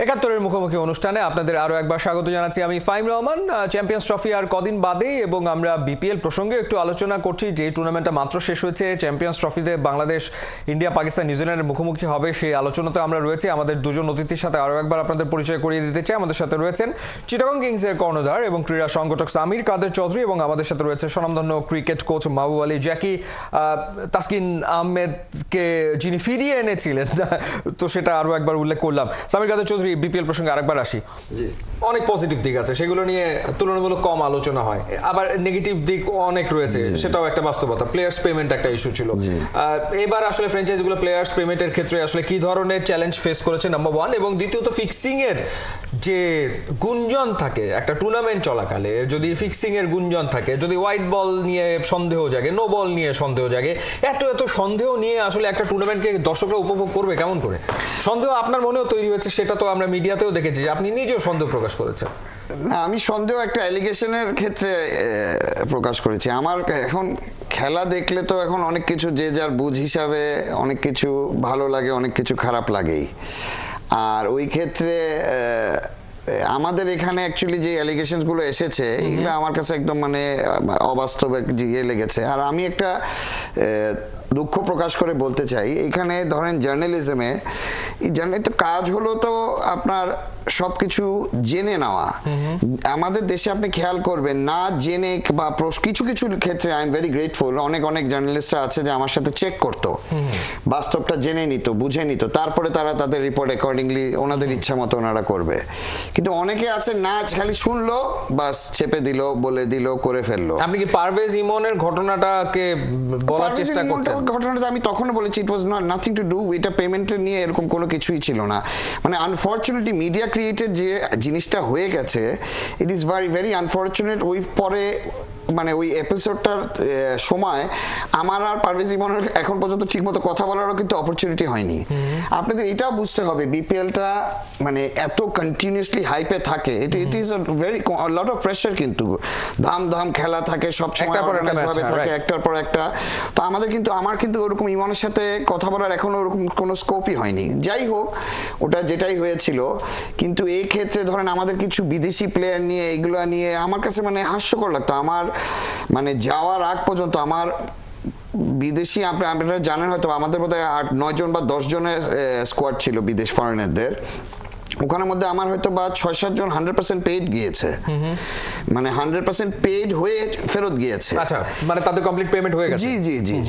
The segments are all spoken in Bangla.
একাত্তরের মুখোমুখি অনুষ্ঠানে আপনাদের আরো একবার স্বাগত জানাচ্ছি আমি ফাইম রহমান। চ্যাম্পিয়ন্স ট্রফি আর কদিন বাদে এবং আমরা বিপিএল প্রসঙ্গে একটু আলোচনা করছি। যে টুর্নামেন্টটা মাত্র শেষ হয়েছে, চ্যাম্পিয়ন্স ট্রফিতে বাংলাদেশ, ইন্ডিয়া, পাকিস্তান, নিউজিল্যান্ডের মুখোমুখি হবে, সেই আলোচনাতে আমরা রয়েছি। আমাদের দুজন অতিথির সাথে আরো একবার আপনাদের পরিচয় করিয়ে দিতে চাই। আমাদের সাথে রয়েছেন চিটাগং কিংসের কর্ণধার এবং ক্রীড়া সংগঠক সামির কাদের চৌধুরী, এবং আমাদের সাথে রয়েছে স্বনামধন্য ক্রিকেট কোচ মাহবুব আলী জ্যাকি। তাসকিন আহমেদকে যিনি ফিরিয়ে এনেছিলেন, তো সেটা আরো একবার উল্লেখ করলাম। সামির কাদের চৌধুরী, বিপিএল প্রসঙ্গে আরেকবার আসি। অনেক পজিটিভ দিক আছে, সেগুলো নিয়ে তুলনামূলক কম আলোচনা হয়। আবার নেগেটিভ দিক অনেক রয়েছে, সেটাও একটা বাস্তবতা। প্লেয়ার্স পেমেন্ট একটা ইস্যু ছিল। এবার আসলে ফ্র্যাঞ্চাইজিগুলো প্লেয়ার্স পেমেন্টের ক্ষেত্রে আসলে কি ধরনের চ্যালেঞ্জ ফেস করেছে, নাম্বার ওয়ান। এবং দ্বিতীয়ত, ফিক্সিং এর যে গুঞ্জন থাকে একটা টুর্নামেন্ট চলাকালে, যদি ফিক্সিং এর গুঞ্জন থাকে, যদি হোয়াইট বল নিয়ে সন্দেহ জাগে, নো বল নিয়ে সন্দেহ জাগে, এত সন্দেহ নিয়ে আসলে একটা টুর্নামেন্টকে দর্শকরা উপভোগ করবে কেমন করে? সন্দেহ আপনার মনেও তৈরি হয়েছে, সেটা তো আমরা মিডিয়াতেও দেখেছি যে আপনি নিজেও সন্দেহ প্রকাশ করেছেন। না, আমি সন্দেহ একটা অ্যালিগেশনের ক্ষেত্রে প্রকাশ করেছি। আমার এখন খেলা দেখলে তো এখন অনেক কিছু যে যার বুঝ হিসাবে অনেক কিছু ভালো লাগে, অনেক কিছু খারাপ লাগেই। আর ওই ক্ষেত্রে আমাদের এখানে অ্যাকচুয়ালি যে অ্যালিগেশনসগুলো এসেছে, এগুলো আমার কাছে একদম মানে অবাস্তব ইয়ে লেগেছে। আর আমি একটা দুঃখ প্রকাশ করে বলতে চাই, এখানে ধরেন জার্নালিজমে, এই জার্নালিস্ট কাজ হলো তো আপনার সবকিছু জেনে নেওয়া। আমাদের দেশে আপনি খেয়াল করবেন না জেনে বা কিছু কিছু ক্ষেত্রে আই এম ভেরি গ্রেটফুল, অনেক জার্নালিস্টরা আছে যে আমার সাথে চেক করতো, বাস্তবটা জেনে নিত, বুঝে নিত, তারপরে তারা তাদের রিপোর্ট অ্যাকর্ডিংলি ওনাদের ইচ্ছা মতো ওনারা করবে। কিন্তু অনেকে আছে না, খালি শুনলো বাস চেপে দিল, বলে দিল, করে ফেললো। আপনি কি পারভেজ ইমনের ঘটনাটাকে বলার চেষ্টা করছেন? ঘটনাটা আমি তখনও বলেছি it was not nothing to do, এটা পেমেন্টের নিয়ে এরকম কোনো কিছুই ছিল না। মানে আনফর্চুনেটলি মিডিয়া ক্রিয়েটেড যে জিনিসটা হয়ে গেছে, ইট ইজ ভেরি আনফর্চুনেট। ওই পরে মানে ওই এপিসোডটার সময় আমার আর পারভেজ ইমনের এখন পর্যন্ত ঠিকমতো কথা বলারও কিন্তু অপরচুনিটি হয়নি। আপনাদের এটাও বুঝতে হবে, বিপিএলটা মানে এত কন্টিনিউয়াসলি হাইপে থাকে, it is a very lot of pressure, কিন্তু ধাম খেলা থাকে, সব সময় অর্গানাইজ ভাবে থাকে, একটার পর একটা। তো আমার কিন্তু ওরকম ইমনের সাথে কথা বলার এখনো ওরকম কোনো স্কোপই হয়নি। যাই হোক, ওটা যেটাই হয়েছিল। কিন্তু এই ক্ষেত্রে ধরেন আমাদের কিছু বিদেশি প্লেয়ার নিয়ে, এগুলো নিয়ে আমার কাছে মানে হাস্যকর লাগতো। আমার মানে যাওয়ার আগ পর্যন্ত আমার বিদেশি, আপনারা জানেন হয়তো, আমাদের বোধহয় 8-9 জন বা 10 জনের স্কোয়াড ছিল বিদেশ ফরেনারদের। ওখানের মধ্যে আমার হয়তো বা 6-7 জন 100% পেইড গিয়েছে, মানে 100% পেইড হয়ে ফেরত গিয়েছে। আচ্ছা, মানে তাদের কমপ্লিট পেমেন্ট হয়ে গেছে।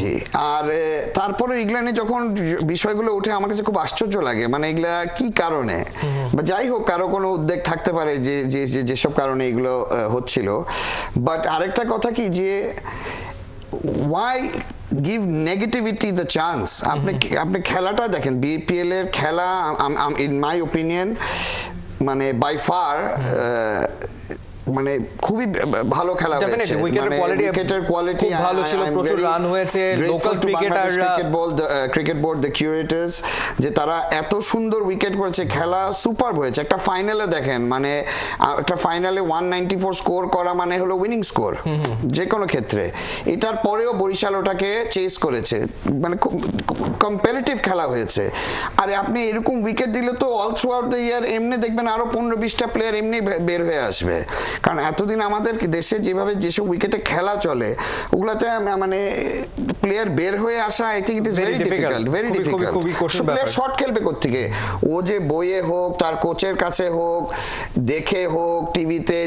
জি। আর তারপরে এগুলা নিয়ে যখন বিষয়গুলো উঠে আমার কাছে খুব আশ্চর্য লাগে, মানে এগুলা কি কারণে, বা যাই হোক কারো কোনো উদ্বেগ থাকতে পারে যেসব কারণে এগুলো হচ্ছিল। বাট আরেকটা কথা কি, যে why give negativity the chance? আপনি খেলাটা দেখেন, বিপিএল এর খেলা in my opinion মানে by far মানে খুবই ভালো খেলা হয়েছে। উইকেটের কোয়ালিটি খুব ভালো ছিল, প্রচুর রান হয়েছে। লোকাল ক্রিকেটাররা, ক্রিকেট বোর্ড, দ্য কিউরেটরস, যে তারা এত সুন্দর উইকেট করেছে, খেলা সুপারব হয়েছে। একটা ফাইনালে দেখেন, মানে একটা ফাইনালে 194 স্কোর করা মানে হলো উইনিং স্কোর যে কোনো ক্ষেত্রে। এটার পরেও বরিশাল ওটাকে চেস করেছে, মানে কম্পারেটিভ খেলা হয়েছে। আর আপনি এরকম উইকেট দিলে তো all through out the year এমনি দেখবেন আরো 15-20টা প্লেয়ার এমনি বের হয়ে আসবে। কারণ এতদিন আমাদের দেশে যেভাবে যেসব উইকেটে খেলা চলে, ওগুলাতে মানে প্লেয়ার বের হয়ে আসা, I think it is very difficult. Player short খেলবে কোত্থেকে? ও যে বইয়ে হোক, তার কোচের কাছে হোক, দেখে হোক, টিভিতে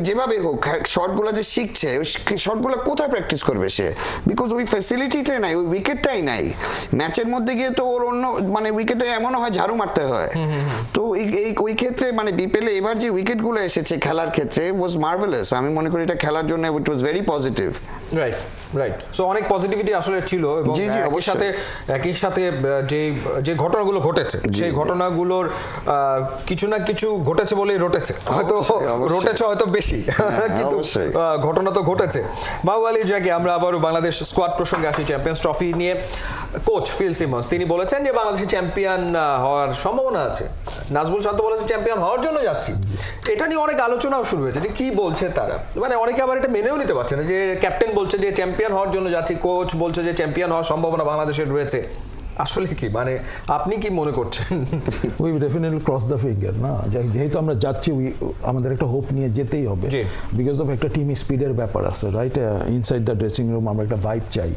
যেভাবে হোক, শর্টগুলো যে শিখছে, ওই শর্টগুলো কোথায় প্র্যাকটিস করবে সে? বিকজ ওই ফ্যাসিলিটিটাই নাই, ওই উইকেটটাই নাই। ম্যাচের মধ্যে গিয়ে তো ওর অন্য মানে উইকেটে এমনও হয় ঝাড়ু মারতে হয়। তো ওই ক্ষেত্রে মানে বিপিএলে এবার যে উইকেটগুলো এসেছে খেলার ক্ষেত্রে was marvelous. আমি মনে করি এটা খেলার জন্য it was very positive. Right. So অনেক পজিটিভিটি আসলে ছিল। এবং একই সাথে যে ঘটনাগুলো ঘটেছে, সেই ঘটনাগুলোর কিছু না কিছু ঘটেছে বলেই রটেছে, হয়তো বেশি, কিন্তু ঘটনা তো ঘটেছে। মাহবুব আলী জ্যাকি, আমরা আবারও বাংলাদেশ স্কোয়াড প্রসঙ্গে আসি। চ্যাম্পিয়ন্স ট্রফি নিয়ে কোচ ফিল সিমন্স তিনি বলেছেন যে বাংলাদেশের চ্যাম্পিয়ন হওয়ার সম্ভাবনা আছে। নাজমুল শান্ত বলেছেন চ্যাম্পিয়ন হওয়ার জন্য যাচ্ছি। এটা নিয়ে অনেক আলোচনাও শুরু হয়েছে যে কি বলছে তারা, মানে অনেকে আবার এটা মেনেও নিতে পারছে না, যে ক্যাপ্টেন বলছে যে চ্যাম্পিয়ন হওয়ার জন্য যাচ্ছি, কোচ বলছে যে চ্যাম্পিয়ন হওয়ার সম্ভাবনা বাংলাদেশের রয়েছে। আসলে কি মানে আপনি কি মনে করছেন? We definitely cross the finger না, যেহেতু আমরা যাচ্ছি আমাদের একটা হোপ নিয়ে যেতেই হবে, বিকজ অফ একটা টিম স্পিডের ব্যাপার আছে, right? Inside the dressing room আমরা একটা ভাইব চাই।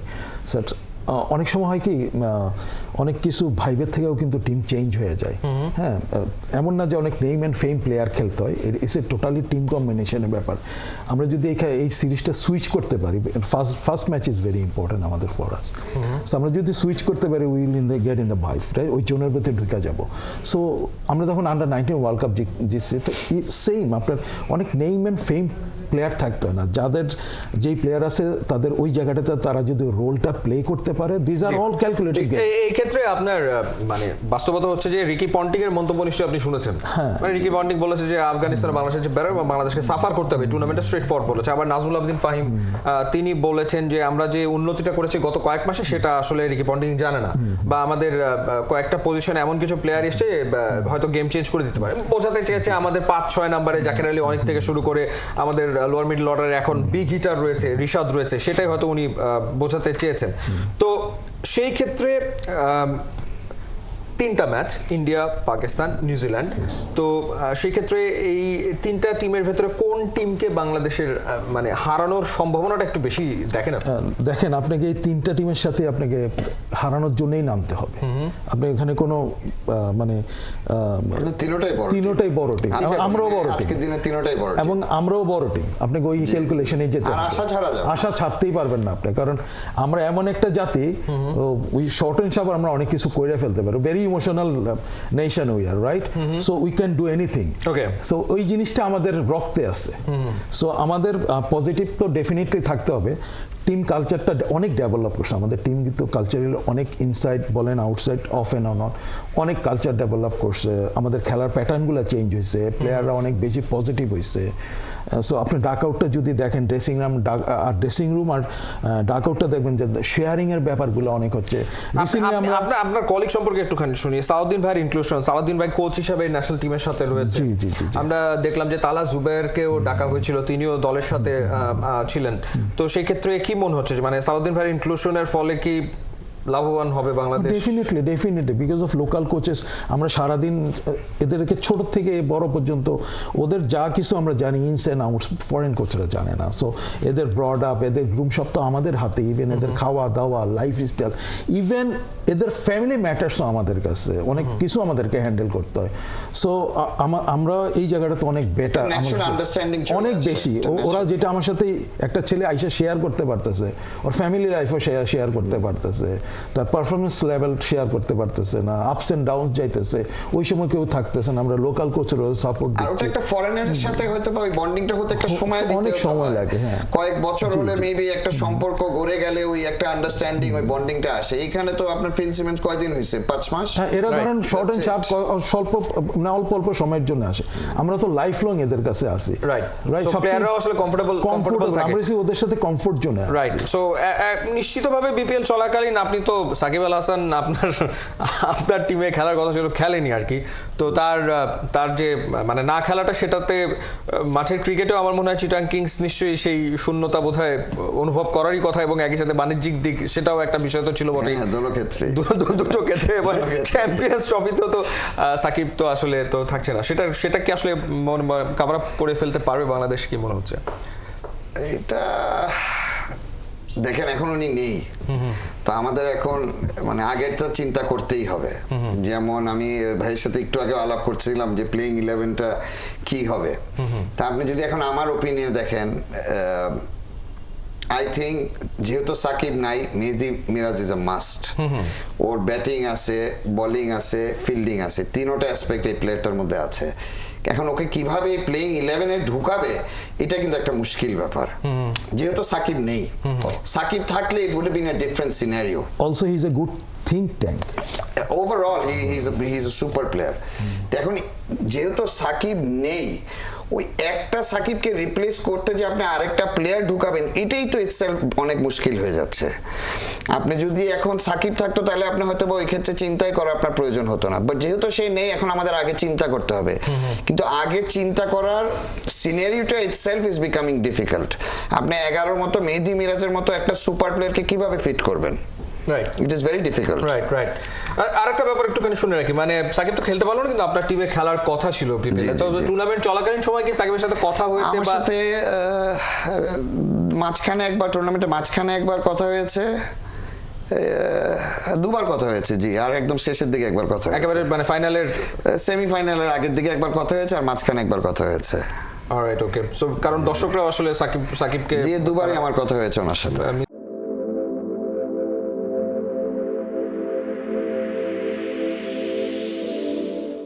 অনেক সময় হয় কি অনেক কিছু ভাইবের থেকেও কিন্তু টিম চেঞ্জ হয়ে যায়। হ্যাঁ, এমন না যে অনেক নেম অ্যান্ড ফেম প্লেয়ার খেলতে হয়, ইটস এ টোটালি টিম কম্বিনেশনের ব্যাপার। আমরা যদি এই সিরিজটা সুইচ করতে পারি, first match is very important আমাদের ফর আস। সো আমরা যদি সুইচ করতে পারি will in the get in the vibe, right? ওই জোনের ভেতরে ঢুকে যাব। সো আমরা যখন আন্ডার-19 ওয়ার্ল্ড কাপ জিতছি, তো সেম আপনার অনেক নেম অ্যান্ড ফেম প্লেয়ার থাকতে হয় না, যাদের যেই প্লেয়ার আছে তাদের ওই জায়গাটাতে তারা যদি রোলটা প্লে করতে পারে, this are all calculated game. এই ক্ষেত্রে আপনার মানে বাস্তবতা হচ্ছে যে রিকি পন্টিং এর মন্তব্য নিশ্চয়ই আপনি শুনেছেন। মানে রিকি পন্টিং বলেছে যে আফগানিস্তান বাংলাদেশের যে বেটার, বাংলাদেশকে সাফার করতে হবে, টুর্নামেন্টে স্ট্রেট ফরওয়ার্ড বলেছে। আবার নাজমুল আবেদিন ফাহিম তিনি বলেছেন যে আমরা যে উন্নতিটা করেছি গত কয়েক মাসে সেটা আসলে রিকি পন্টিং জানে না, বা আমাদের কয়েকটা পজিশনে এমন কিছু প্লেয়ার এসে হয়তো গেম চেঞ্জ করে দিতে পারে। বোঝাতে চেয়েছে আমাদের 5-6 নম্বরে জাকের আলী অনেক থেকে শুরু করে আমাদের লোয়ার মিডল অর্ডারে এখন বিগ হিটার রয়েছে, রিশাদ রয়েছে, সেটাই হয়তো উনি বোঝাতে চেয়েছেন। তো সেই ক্ষেত্রে 3টা ম্যাচ, ইন্ডিয়া, পাকিস্তান, নিউজিল্যান্ড। তো সেই ক্ষেত্রে এই 3টা টিমের ভেতরে কোন টিমকে বাংলাদেশের মানে হারানোর সম্ভাবনাটা একটু বেশি দেখেন? দেখেন, আপনাকে এই 3টা টিমের সাথে আপনাকে হারানোর জন্যই নামতে হবে। আপনি এখানে কোনো মানে তিনটাই বড় টিম, আমরাও বড় টিম, এবং আমরাও বড় টিম। আপনাকে ওই ক্যালকুলেশনে যেতে হবে, আশা ছাড়তেই পারবেন না আপনি, কারণ আমরা এমন একটা জাতি, ওই শর্ট এন্ড শার্প আমরা অনেক কিছু করে ফেলতে পারি। Very emotional nation we are, right? So we can do anything. So ওই জিনিসটা আমাদের রক্তে আছে। সো আমাদের পজিটিভ তো ডেফিনেটলি থাকতে হবে। টিম কালচারটা অনেক ডেভেলপ করছে আমাদের টিম, কিন্তু কালচারাল অনেক ইনসাইড বলেন আউটসাইড, অফ অ্যান্ড অন অনেক কালচার ডেভেলপ করছে। আমাদের খেলার প্যাটার্নগুলো চেঞ্জ হয়েছে, প্লেয়াররা অনেক বেশি পজিটিভ হয়েছে। সো আপনি ডাক আউটটা যদি দেখেন, ড্রেসিং রুম আর ডাক আউটটা দেখবেন যে শেয়ারিং এর ব্যাপারগুলো অনেক হচ্ছে। আপনার কলিগ সম্পর্কে একটুখানি শুনি, সাউদ্দিন ভাইয়ের ইনক্লুশন। সাউদ্দিন ভাই কোচ হিসেবে ন্যাশনাল টিমের সাথে রয়েছে। আমরা দেখলাম যে তালা জুবেরকেও ডাকা হয়েছিল, তিনিও দলের সাথে ছিলেন। তো সেই ক্ষেত্রে কি মনে হচ্ছে, মানে সাউদ্দিন ভাইয়ের ইনক্লুশনের ফলে কি লাভবান হবে Bangladesh? Definitely because of local coaches. আমরা সারাদিন এদেরকে ছোট থেকে বড় পর্যন্ত ওদের যা কিছু আমরা জানি, ইনস অ্যান্ড আউটস, ফরেন কোচরা জানে না। সো এদের ব্রড আপ, এদের গ্রুম সব তো আমাদের হাতে। ইভেন এদের খাওয়া দাওয়া, লাইফ স্টাইল, ইভেন এদের ফ্যামিলি ম্যাটার্সও আমাদের কাছে অনেক কিছু আমাদেরকে হ্যান্ডেল করতে হয়। সো আমরা এই জায়গাটাতে অনেক বেটার, অনেক বেশি। ওরা যেটা আমার সাথে একটা ছেলে আইসা শেয়ার করতে পারতেছে, ওর ফ্যামিলি লাইফও শেয়ার করতে পারতেছে, তার পারফরমেন্স লেভেল শেয়ার করতে পারতেছে না, আপস এন্ড ডাউন যাইতেছে, ওই সময় কেউ থাকতেছে না। আমরা লোকাল কোচেরও সাপোর্ট দিচ্ছি। আর ওটা একটা ফরেনারের সাথে হয়তো বা ওই বন্ডিংটা হতে একটা সময় দিতে অনেক সময় লাগে। হ্যাঁ, কয়েক বছর হলে মেবি একটা সম্পর্ক গড়ে গেলে ওই একটা আন্ডারস্ট্যান্ডিং, ওই বন্ডিংটা আসে। এইখানে তো আপনার ফিল সিমেন্স কয়দিন হয়েছে? 5 মাস। হ্যাঁ, এরা ধরেন শর্ট এন্ড শার্প স্বল্প না অল্প অল্প সময়ের জন্য আসে। আমরা তো লাইফ লং এদের কাছে আসি, রাইট? সো প্লেয়াররাও আসলে কমফোর্টেবল থাকে, আমরা ওদের সাথে কমফোর্ট জোনে, রাইট? সো নিশ্চিতভাবে বিপিএল চলাকালীন আপনি তো সাকিব আল হাসান আপনার টিমে খেলার কথা ছিল, খেলেনি আর কি। তো তার যে মানে না খেলাটা, সেটাতে মাঠের ক্রিকেটেও আমার মনে হয় চিটাং কিংস নিশ্চয়ই সেই শূন্যতা বোধহয় অনুভব করারই কথা, এবং একই সাথে বাণিজ্যিক দিক সেটাও একটা বিষয় তো ছিল বটেই, দুটো ক্ষেত্রে। এবার চ্যাম্পিয়ন্স ট্রফিতেও তো সাকিব তো আসলে তো থাকছে না, সেটা কি আসলে কভার আপ করে ফেলতে পারবে বাংলাদেশ, কি মনে হচ্ছে? এটা দেখেন, এখন উনি নেই, তো আমাদের এখন মানে আগেরটা চিন্তা করতেই হবে। যেমন আমি ভাইয়ের সাথে একটু আগে আলাপ করছিলাম যে প্লেইং 11টা কি হবে। তা আপনি যদি এখন আমার ওপিনিয়ন দেখেন, আই থিঙ্ক যেহেতু সাকিব নাই, Mehedi Miraz is a must. ওর ব্যাটিং আছে, বোলিং আছে, ফিল্ডিং আছে, তিনোটা অ্যাসপেক্ট এই প্লেয়ারটার মধ্যে আছে। এখন ওকে কিভাবে প্লেইং 11-এ ঢুকাবে, এটা কিন্তু একটা মুশকিল ব্যাপার, যেহেতু সাকিব নেই। সাকিব থাকলে it would have been a different scenario. Also he is a good think tank. Overall he is a super player. এখন যেহেতু সাকিব নেই, ওই একটা সাকিবকে রিপ্লেস করতে যে আপনি আরেকটা প্লেয়ার ঢুকাবেন, এটাই তো ইটসেলফ অনেক মুশকিল হয়ে যাচ্ছে। আপনি যদি এখন সাকিব থাকতো, তাহলে আপনি হয়তো ওই ক্ষেত্রে চিন্তাই করা আপনার প্রয়োজন হতো না। বাট যেহেতু সে নেই, এখন আমাদের আগে চিন্তা করতে হবে। কিন্তু আগে চিন্তা করার সিনারিওটা ইটসেলফ ইজ বিকামিং ডিফিকাল্ট। আপনি 11-র মতো মেহেদী মিরাজের মতো একটা সুপার প্লেয়ারকে কিভাবে ফিট করবেন? Right it is very difficult. Right right আরেকটা ব্যাপার একটুখানি শুনে রাখি, মানে সাকিব তো খেলতে পারলো না, কিন্তু আপনার টিমে খেলার কথা ছিল বিপিএল, তো টুর্নামেন্ট চলাকালীন সময় কি সাকিবের সাথে কথা হয়েছে? আমার সাথে মাঝখানে একবার, টুর্নামেন্টের মাঝখানে একবার কথা হয়েছে, দুবার কথা হয়েছে জি, আর একদম শেষের দিকে একবার কথা হয়েছে, একেবারে মানে ফাইনালের সেমিফাইনালের আগের দিকে একবার কথা হয়েছে, আর মাঝখানে একবার কথা হয়েছে। অলরাইট ওকে, সো কারণ দর্শকরা আসলে সাকিবকে দুবারই আমার কথা হয়েছে ওনার সাথে।